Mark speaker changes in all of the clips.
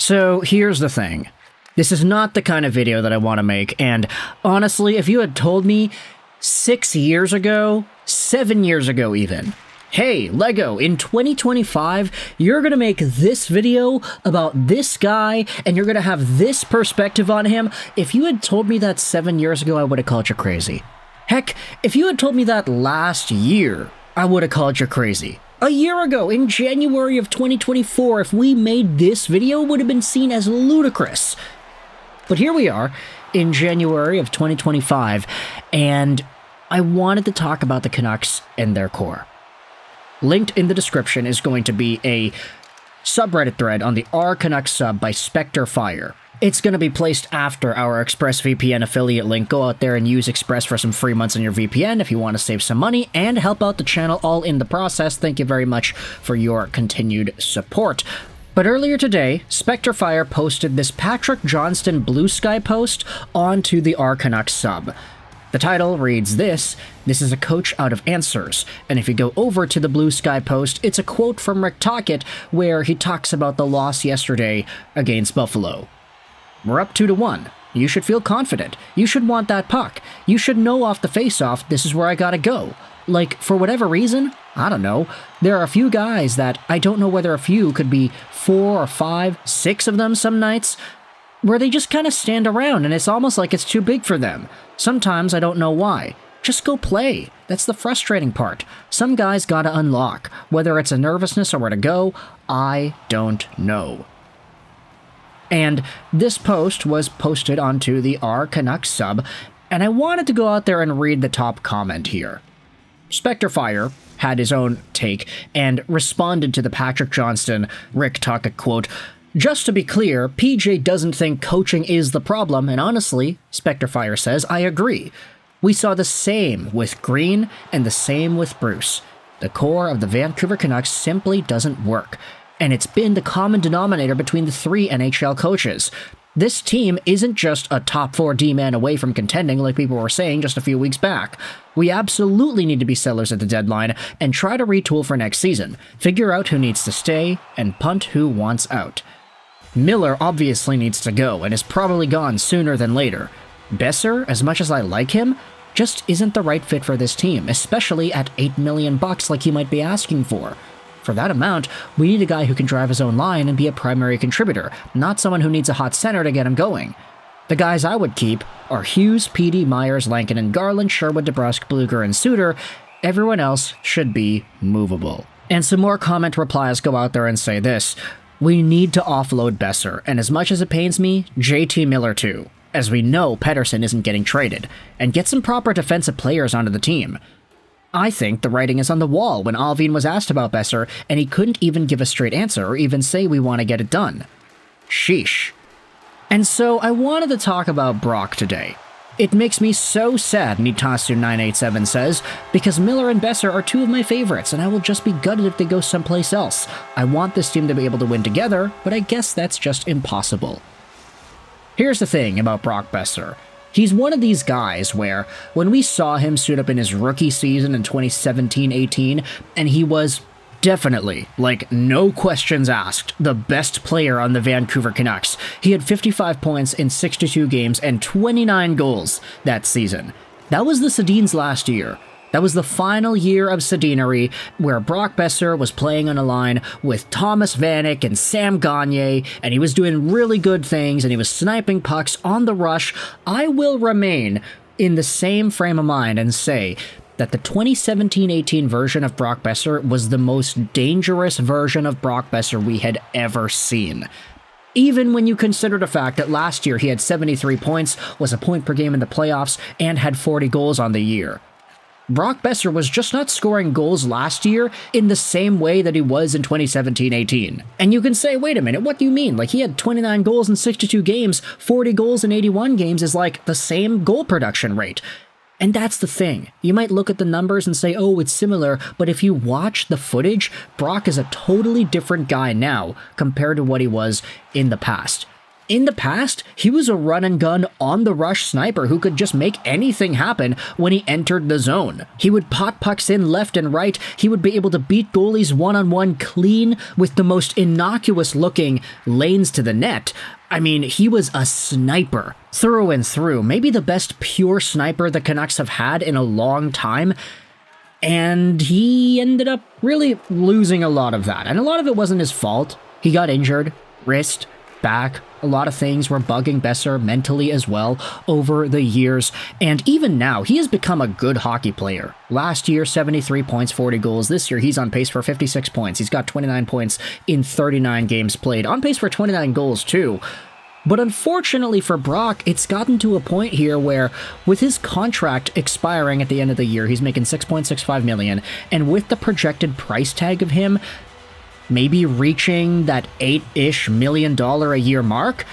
Speaker 1: So here's the thing. This is not the kind of video that I want to make, and honestly, if you had told me 6 years ago, 7 years ago even, hey, Lego, in 2025, you're gonna make this video about this guy, and you're gonna have this perspective on him, if you had told me that 7 years ago, I would have called you crazy. Heck, if you had told me that last year, I would have called you crazy. A year ago, in January of 2024, if we made this video, it would have been seen as ludicrous. But here we are, in January of 2025, and I wanted to talk about the Canucks and their core. Linked in the description is going to be a subreddit thread on the R Canucks sub by Spectre Fire. It's going to be placed after our ExpressVPN affiliate link. Go out there and use Express for some free months on your VPN if you want to save some money and help out the channel all in the process. Thank you very much for your continued support. But earlier today, Spectre Fire posted this Patrick Johnston Blue Sky post onto the R Canucks sub. The title reads this is a coach out of answers, and if you go over to the Blue Sky post, it's a quote from Rick Tocchet where he talks about the loss yesterday against Buffalo. We're up 2-1. You should feel confident. You should want that puck. You should know off the face-off, this is where I gotta go. Like, for whatever reason, I don't know, there are a few guys that I don't know whether a few could be 4 or 5, 6 of them some nights, where they just kind of stand around and it's almost like it's too big for them. Sometimes I don't know why. Just go play. That's the frustrating part. Some guys gotta unlock. Whether it's a nervousness or where to go, I don't know. And this post was posted onto the R Canucks sub, and I wanted to go out there and read the top comment here. Spectre Fire had his own take and responded to the Patrick Johnston Rick Tocchet quote, "Just to be clear, PJ doesn't think coaching is the problem, and honestly," Spectre Fire says, "I agree. We saw the same with Green and the same with Bruce. The core of the Vancouver Canucks simply doesn't work. And it's been the common denominator between the 3 NHL coaches. This team isn't just a top 4 D-man away from contending like people were saying just a few weeks back. We absolutely need to be sellers at the deadline and try to retool for next season, figure out who needs to stay, and punt who wants out. Miller obviously needs to go and is probably gone sooner than later. Boeser, as much as I like him, just isn't the right fit for this team, especially at $8 million like he might be asking for. For that amount, we need a guy who can drive his own line and be a primary contributor, not someone who needs a hot center to get him going. The guys I would keep are Hughes, Petey, Myers, Lankin, and Garland, Sherwood, DeBrusk, Bluger, and Suter. Everyone else should be movable." And some more comment replies go out there and say this: "We need to offload Boeser, and as much as it pains me, JT Miller too, as we know Pettersson isn't getting traded, and get some proper defensive players onto the team." I think the writing is on the wall when Alvin was asked about Boeser, and he couldn't even give a straight answer or even say we want to get it done. Sheesh. And so I wanted to talk about Brock today. It makes me so sad, Nitasu987 says, because Miller and Boeser are 2 of my favorites, and I will just be gutted if they go someplace else. I want this team to be able to win together, but I guess that's just impossible. Here's the thing about Brock Boeser. He's one of these guys where, when we saw him suit up in his rookie season in 2017-18, and he was definitely, like no questions asked, the best player on the Vancouver Canucks. He had 55 points in 62 games and 29 goals that season. That was the Sedin's last year. That was the final year of Sedinery, where Brock Boeser was playing on a line with Thomas Vanek and Sam Gagner, and he was doing really good things, and he was sniping pucks on the rush. I will remain in the same frame of mind and say that the 2017-18 version of Brock Boeser was the most dangerous version of Brock Boeser we had ever seen. Even when you consider the fact that last year he had 73 points, was a point per game in the playoffs, and had 40 goals on the year. Brock Boeser was just not scoring goals last year in the same way that he was in 2017-18. And you can say, wait a minute, what do you mean? Like, he had 29 goals in 62 games, 40 goals in 81 games is like the same goal production rate. And that's the thing. You might look at the numbers and say, oh, it's similar, but if you watch the footage, Brock is a totally different guy now compared to what he was in the past. In the past, he was a run-and-gun, on-the-rush sniper who could just make anything happen when he entered the zone. He would pot pucks in left and right, he would be able to beat goalies one-on-one clean with the most innocuous-looking lanes to the net. I mean, he was a sniper, through and through, maybe the best pure sniper the Canucks have had in a long time, and he ended up really losing a lot of that. And a lot of it wasn't his fault. He got injured, wrist, back. A lot of things were bugging Boeser mentally as well over the years. And even now, he has become a good hockey player. Last year, 73 points, 40 goals. This year, he's on pace for 56 points. He's got 29 points in 39 games played. On pace for 29 goals, too. But unfortunately for Brock, it's gotten to a point here where, with his contract expiring at the end of the year, he's making $6.65 million, and with the projected price tag of him maybe reaching that $8-ish million a year mark,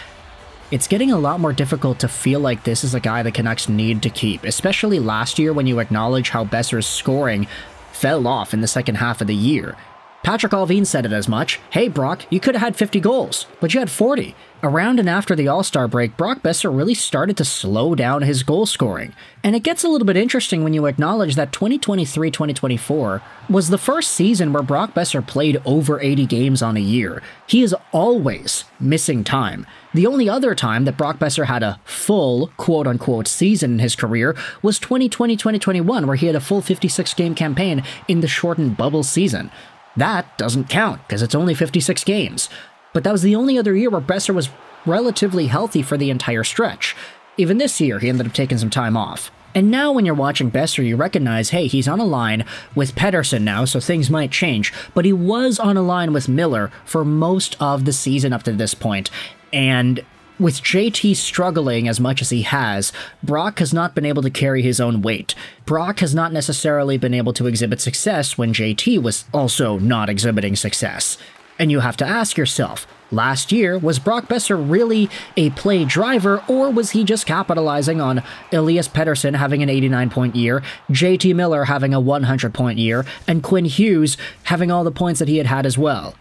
Speaker 1: it's getting a lot more difficult to feel like this is a guy the Canucks need to keep, especially last year when you acknowledge how Boeser's scoring fell off in the second half of the year. Patrick Allvin said it as much. Hey, Brock, you could have had 50 goals, but you had 40. Around and after the All-Star break, Brock Boeser really started to slow down his goal scoring. And it gets a little bit interesting when you acknowledge that 2023-2024 was the first season where Brock Boeser played over 80 games on a year. He is always missing time. The only other time that Brock Boeser had a full, quote-unquote, season in his career was 2020-2021, where he had a full 56-game campaign in the shortened bubble season. That doesn't count, because it's only 56 games. But that was the only other year where Boeser was relatively healthy for the entire stretch. Even this year, he ended up taking some time off. And now when you're watching Boeser, you recognize, hey, he's on a line with Pettersson now, so things might change. But he was on a line with Miller for most of the season up to this point. And with JT struggling as much as he has, Brock has not been able to carry his own weight. Brock has not necessarily been able to exhibit success when JT was also not exhibiting success. And you have to ask yourself, last year, was Brock Boeser really a play driver, or was he just capitalizing on Elias Pettersson having an 89-point year, JT Miller having a 100-point year, and Quinn Hughes having all the points that he had had as well?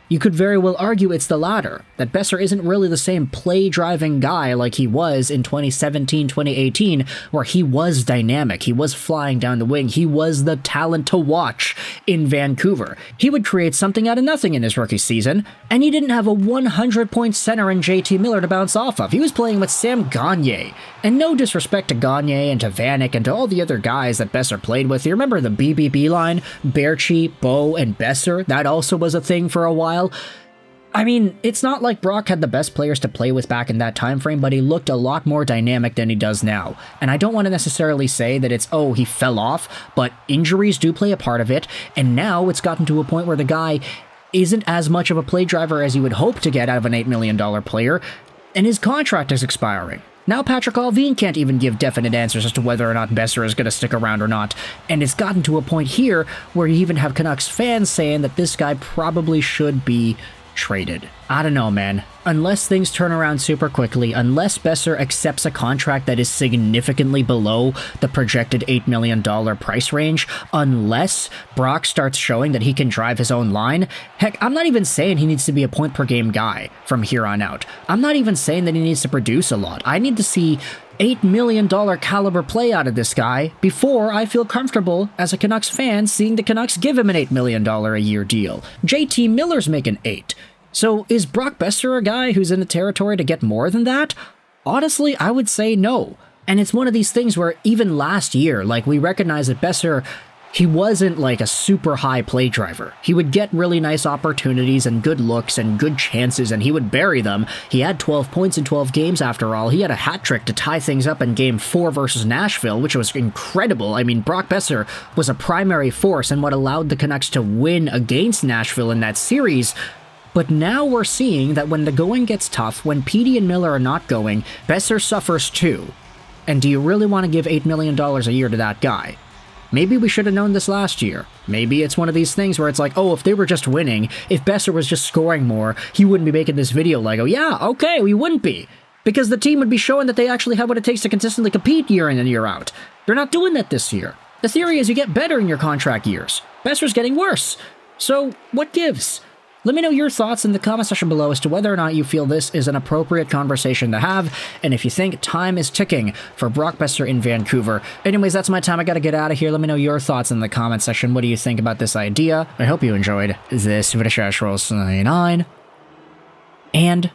Speaker 1: You could very well argue it's the latter, that Boeser isn't really the same play-driving guy like he was in 2017-2018, where he was dynamic, he was flying down the wing, he was the talent to watch in Vancouver. He would create something out of nothing in his rookie season, and he didn't have a 100-point center in JT Miller to bounce off of. He was playing with Sam Gagner. And no disrespect to Gagner and to Vanek and to all the other guys that Boeser played with. You remember the BBB line? Baertschi, Bo, and Boeser? That also was a thing for a while. I mean, it's not like Brock had the best players to play with back in that time frame, but he looked a lot more dynamic than he does now. And I don't want to necessarily say that it's, oh, he fell off, but injuries do play a part of it, and now it's gotten to a point where the guy isn't as much of a play driver as you would hope to get out of an $8 million player, and his contract is expiring. Now Patrick Allvin can't even give definite answers as to whether or not Boeser is going to stick around or not, and it's gotten to a point here where you even have Canucks fans saying that this guy probably should be traded. I don't know, man. Unless things turn around super quickly, unless Boeser accepts a contract that is significantly below the projected $8 million price range, unless Brock starts showing that he can drive his own line, heck, I'm not even saying he needs to be a point-per-game guy from here on out. I'm not even saying that he needs to produce a lot. I need to see $8 million caliber play out of this guy before I feel comfortable as a Canucks fan seeing the Canucks give him an $8 million a year deal. JT Miller's making $8. So is Brock Boeser a guy who's in the territory to get more than that? Honestly, I would say no. And it's one of these things where even last year, like, we recognize that Boeser, he wasn't like a super high play driver. He would get really nice opportunities and good looks and good chances, and he would bury them. He had 12 points in 12 games after all. He had a hat trick to tie things up in Game 4 versus Nashville, which was incredible. I mean, Brock Boeser was a primary force in what allowed the Canucks to win against Nashville in that series. But now we're seeing that when the going gets tough, when Petey and Miller are not going, Boeser suffers too. And do you really want to give $8 million a year to that guy? Maybe we should have known this last year. Maybe it's one of these things where it's like, oh, if they were just winning, if Boeser was just scoring more, he wouldn't be making this video like, oh yeah, okay, we wouldn't be. Because the team would be showing that they actually have what it takes to consistently compete year in and year out. They're not doing that this year. The theory is you get better in your contract years. Boeser's getting worse. So what gives? Let me know your thoughts in the comment section below as to whether or not you feel this is an appropriate conversation to have, and if you think time is ticking for Brock Boeser in Vancouver. Anyways, that's my time. I gotta get out of here. Let me know your thoughts in the comment section. What do you think about this idea? I hope you enjoyed this video. Sign on, and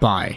Speaker 1: bye.